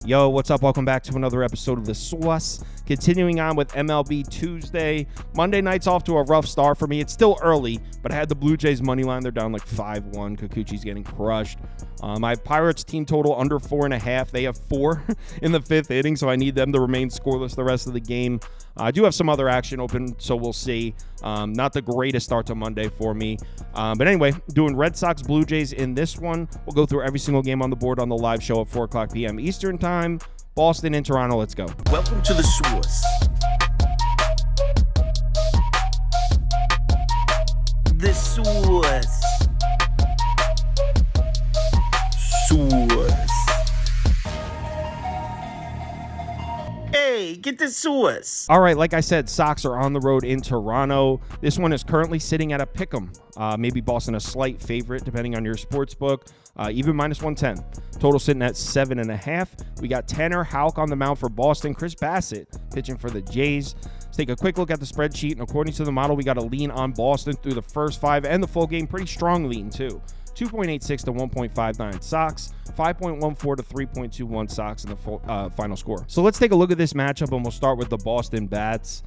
Yo, what's up? Welcome back to another episode of The Sauce. Continuing on with MLB Tuesday. Monday night's off to a rough start for me. It's still early, but I had the Blue Jays money line. They're down like 5-1. Kikuchi's getting crushed. My Pirates team total under 4.5. They have 4 in the 5th inning, so I need them to remain scoreless the rest of the game. I do have some other action open, so we'll see. Not the greatest start to Monday for me. But anyway, doing Red Sox Blue Jays in this one. We'll go through every single game on the board on the live show at 4 o'clock p.m. Eastern time. Boston and Toronto, let's go. Welcome to The Sauce. The Sauce. Sauce. Hey, get the sauce. All right, like I said, Sox are on the road in Toronto. This one is currently sitting at a pick'em. Maybe Boston a slight favorite, depending on your sports book. Even minus 110. Total sitting at 7.5. We got Tanner Houck on the mound for Boston. Chris Bassett pitching for the Jays. Let's take a quick look at the spreadsheet. And according to the model, we got a lean on Boston through the first 5 and the full game. Pretty strong lean, too. 2.86 to 1.59 Sox, 5.14 to 3.21 Sox in the final score. So let's take a look at this matchup, and we'll start with the Boston bats.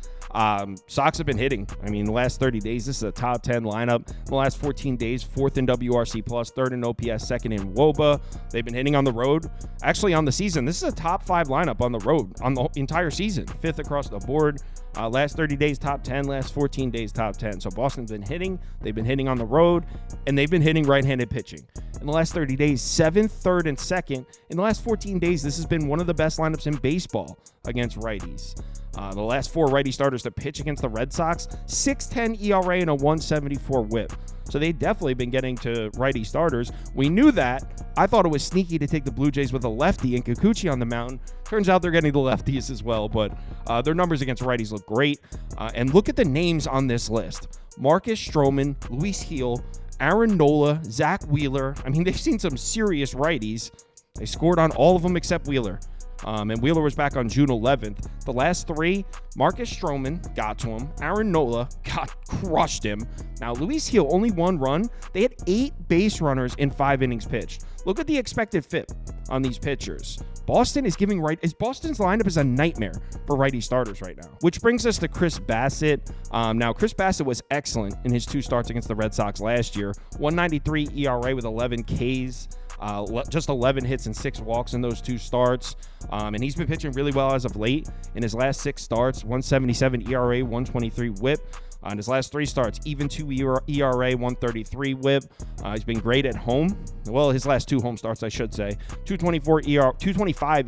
Sox have been hitting. I mean, the last 30 days, this is a top 10 lineup. In the last 14 days, 4th in WRC+, 3rd in OPS, 2nd in WOBA. They've been hitting on the road. Actually, on the season, this is a top 5 lineup on the road on the entire season. 5th across the board. Last 30 days, top 10. Last 14 days, top 10. So Boston's been hitting. They've been hitting on the road, and they've been hitting right-handed pitching. In the last 30 days, 7th, 3rd, and 2nd. In the last 14 days, this has been one of the best lineups in baseball against righties. The last 4 righty starters to pitch against the Red Sox, 6.10 ERA and a 174 whip. So they've definitely been getting to righty starters. We knew that. I thought it was sneaky to take the Blue Jays with a lefty and Kikuchi on the mound. Turns out they're getting the lefties as well, but their numbers against righties look great. And look at the names on this list. Marcus Stroman, Luis Gil, Aaron Nola, Zach Wheeler. I mean, they've seen some serious righties. They scored on all of them except Wheeler. And Wheeler was back on June 11th. The last 3, Marcus Stroman got to him. Aaron Nola crushed him. Now, Luis Gil, only 1 run. They had 8 base runners in 5 innings pitched. Look at the expected FIP on these pitchers. Boston is giving Boston's lineup is a nightmare for righty starters right now. Which brings us to Chris Bassett. Now, Chris Bassett was excellent in his 2 starts against the Red Sox last year. 1.93 ERA with 11 Ks. Just 11 hits and 6 walks in those 2 starts. And he's been pitching really well as of late. In his last 6 starts, 1.77 ERA, 1.23 whip. On his last 3 starts, even 2 ERA, 1.33 whip. He's been great at home. Well, his last 2 home starts, I should say. 2.25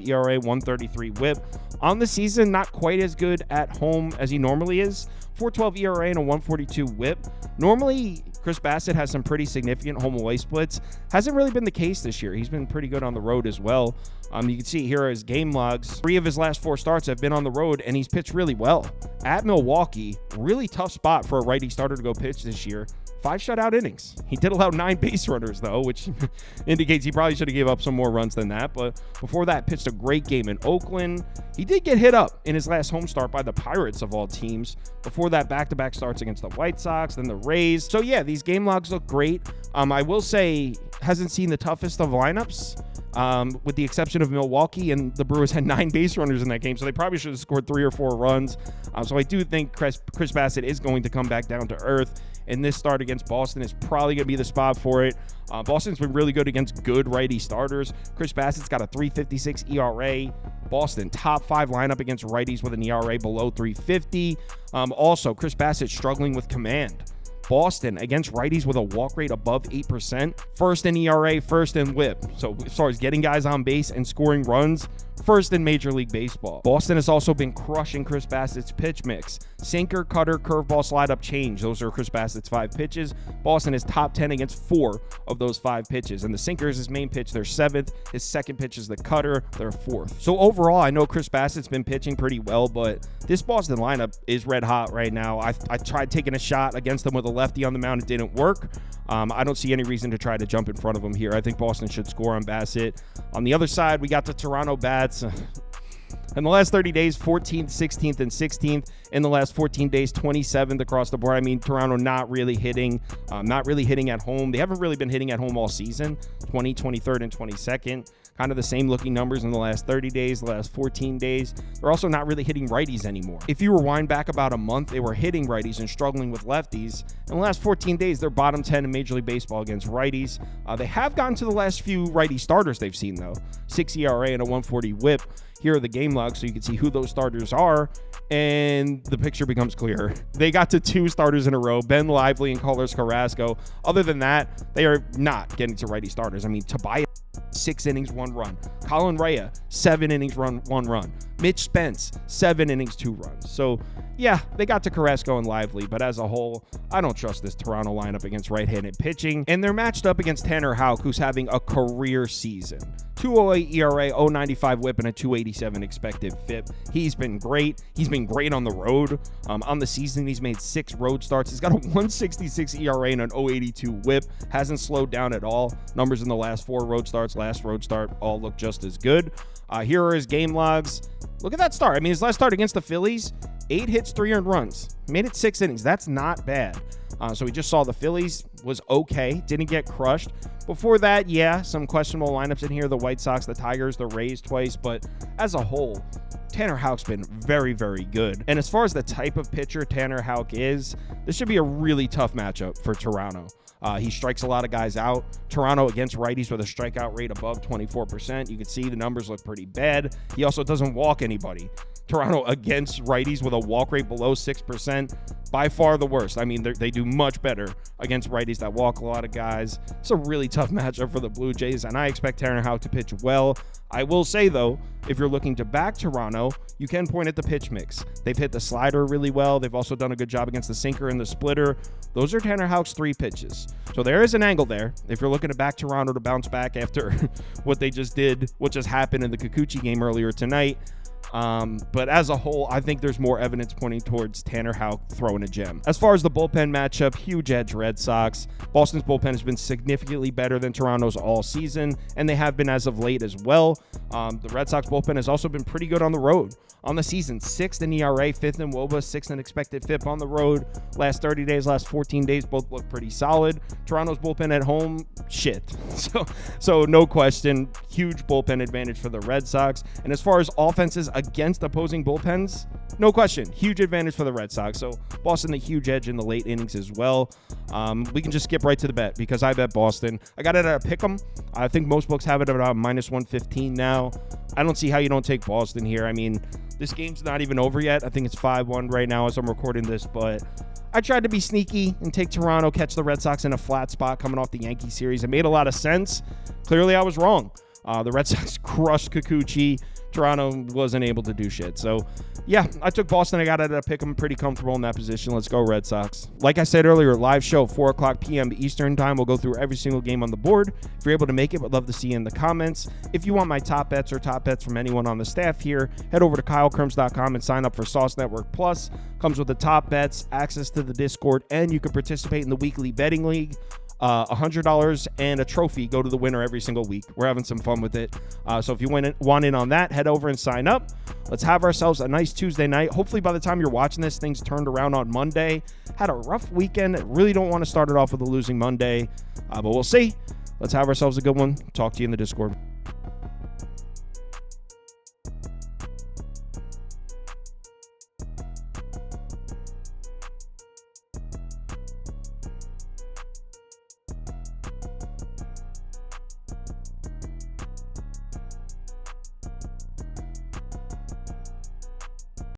ERA, 1.33 whip. On the season, not quite as good at home as he normally is. 4.12 ERA and a 1.42 whip. Normally, Chris Bassett has some pretty significant home away splits. Hasn't really been the case this year. He's been pretty good on the road as well. You can see here his game logs. 3 of his last 4 starts have been on the road, and he's pitched really well. At Milwaukee, really tough spot for a righty starter to go pitch this year. 5 shutout innings. He did allow 9 base runners, though, which indicates he probably should have gave up some more runs than that. But before that, pitched a great game in Oakland. He did get hit up in his last home start by the Pirates, of all teams. Before that, back-to-back starts against the White Sox, then the Rays. So, yeah, these game logs look great. I will say, hasn't seen the toughest of lineups. With the exception of Milwaukee, and the Brewers had 9 base runners in that game, so they probably should have scored 3 or 4 runs. So I do think Chris Bassett is going to come back down to earth, and this start against Boston is probably going to be the spot for it. Boston's been really good against good righty starters. Chris Bassett's got a 3.56 ERA. Boston, top 5 lineup against righties with an ERA below 3.50. Also, Chris Bassett struggling with command. Boston against righties with a walk rate above 8%. First in ERA, first in whip. So as far as getting guys on base and scoring runs, first in Major League Baseball. Boston has also been crushing Chris Bassett's pitch mix. Sinker, cutter, curveball, slide-up, change. Those are Chris Bassett's 5 pitches. Boston is top 10 against 4 of those 5 pitches. And the sinker is his main pitch. They're 7th. His second pitch is the cutter. They're 4th. So overall, I know Chris Bassett's been pitching pretty well, but this Boston lineup is red hot right now. I tried taking a shot against them with a lefty on the mound. It didn't work. I don't see any reason to try to jump in front of him here. I think Boston should score on Bassett. On the other side, we got the Toronto bats. In the last 30 days, 14th, 16th, and 16th. In the last 14 days, 27th across the board. I mean, Toronto not really hitting at home. They haven't really been hitting at home all season. 20, 23rd, and 22nd. kind of the same looking numbers in the last 30 days, the last 14 days. They're also not really hitting righties anymore. If you rewind back about a month, they were hitting righties and struggling with lefties. In the last 14 days, they're bottom 10 in Major League Baseball against righties. They have gotten to the last few righty starters they've seen, though. 6 ERA and a 140 whip. Here are the game logs so you can see who those starters are, and the picture becomes clearer. They got to 2 starters in a row, Ben Lively and Carlos Carrasco. Other than that, they are not getting to righty starters. I mean, Tobias, 6 innings, 1 run. Colin Rea, 7 innings, 1 run. Mitch Spence, 7 innings, 2 runs. So, yeah, they got to Carrasco and Lively, but as a whole, I don't trust this Toronto lineup against right-handed pitching. And they're matched up against Tanner Houck, who's having a career season. 2.08 ERA, 0.95 whip, and a 2.87 expected FIP. He's been great. He's been great on the road. On the season, he's made 6 road starts. He's got a 1.66 ERA and an 0.82 whip. Hasn't slowed down at all. Numbers in the last 4 road starts, last road start, all look just as good. Here are his game logs. Look at that start. I mean, his last start against the Phillies, 8 hits, 3 earned runs. Made it 6 innings. That's not bad. So we just saw the Phillies was okay. Didn't get crushed. Before that, yeah, some questionable lineups in here. The White Sox, the Tigers, the Rays twice. But as a whole, Tanner Houck's been very, very good. And as far as the type of pitcher Tanner Houck is, this should be a really tough matchup for Toronto. He strikes a lot of guys out. Toronto against righties with a strikeout rate above 24%. You can see the numbers look pretty bad. He also doesn't walk anybody. Toronto against righties with a walk rate below 6%, by far the worst. I mean, they do much better against righties that walk a lot of guys. It's a really tough matchup for the Blue Jays, and I expect Tanner Houck to pitch well. I will say, though, if you're looking to back Toronto, you can point at the pitch mix. They've hit the slider really well. They've also done a good job against the sinker and the splitter. Those are Tanner Houck's 3 pitches. So there is an angle there. If you're looking to back Toronto to bounce back after what they just did, what just happened in the Kikuchi game earlier tonight. But as a whole, I think there's more evidence pointing towards Tanner Houck throwing a gem. As far as the bullpen matchup, huge edge Red Sox. Boston's bullpen has been significantly better than Toronto's all season, and they have been as of late as well. The Red Sox bullpen has also been pretty good on the road. On the season, 6th in ERA, 5th in WOBA, 6th in expected FIP on the road. Last 30 days, last 14 days, both look pretty solid. Toronto's bullpen at home, shit. So no question, huge bullpen advantage for the Red Sox. And as far as offenses against opposing bullpens, no question, huge advantage for the Red Sox. So Boston, the huge edge in the late innings as well. We can just skip right to the bet because I bet Boston. I got it at a pick'em. I think most books have it at about minus 115 now. I don't see how you don't take Boston here. I mean, this game's not even over yet. I think it's 5-1 right now as I'm recording this, but I tried to be sneaky and take Toronto, catch the Red Sox in a flat spot coming off the Yankee series. It made a lot of sense. Clearly, I was wrong. The Red Sox crushed Kikuchi. Toronto wasn't able to do shit. So, yeah, I took Boston. I got it at a pick. I'm pretty comfortable in that position. Let's go Red Sox. Like I said earlier, live show, 4 o'clock p.m. Eastern time. We'll go through every single game on the board. If you're able to make it, would love to see you in the comments. If you want my top bets or top bets from anyone on the staff here, head over to KyleKirms.com and sign up for Sauce Network Plus. Comes with the top bets, access to the Discord, and you can participate in the weekly betting league. $100 and a trophy go to the winner every single week. We're having some fun with it. So if you want in on that, head over and sign up. Let's have ourselves a nice Tuesday night. Hopefully by the time you're watching this, things turned around on Monday. Had a rough weekend. Really don't want to start it off with a losing Monday, but we'll see. Let's have ourselves a good one. Talk to you in the Discord.